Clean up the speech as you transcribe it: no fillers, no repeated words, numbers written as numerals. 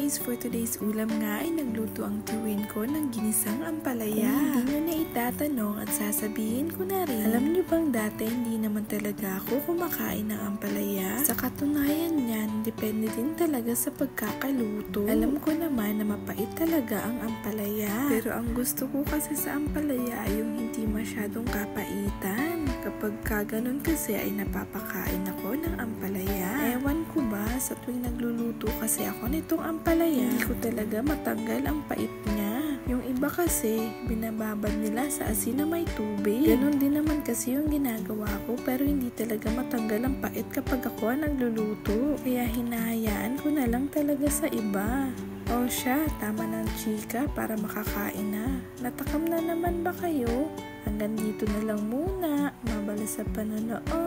guys, for today's ulam nga ay nagluto ang tiwin ko ng ginisang ampalaya. Kung hindi nyo na itatanong at sasabihin ko na rin, alam nyo bang dati hindi naman talaga ako kumakain ng ampalaya? Sa katunayan niyan, depende din talaga sa pagkakaluto. Alam ko naman na mapait talaga ang ampalaya. Pero ang gusto ko kasi sa ampalaya ay yung hindi masyadong kapaitan. Kapag kaganon kasi ay napapakain ako ng ampalaya. Ewan ko ba, sa tuwing nagluluto kasi ako nitong ampalaya, hindi ko talaga matanggal ang pait niya. Yung iba kasi, binababad nila sa asin na may tubig. Ganon din naman kasi yung ginagawa ko, pero hindi talaga matanggal ang pait kapag ako nagluluto. Kaya hinahayaan ko na lang talaga sa iba. O siya, tama ng chika para makakain na. Natakam na naman ba kayo? Hanggang dito na lang muna. Mabala sa panonood.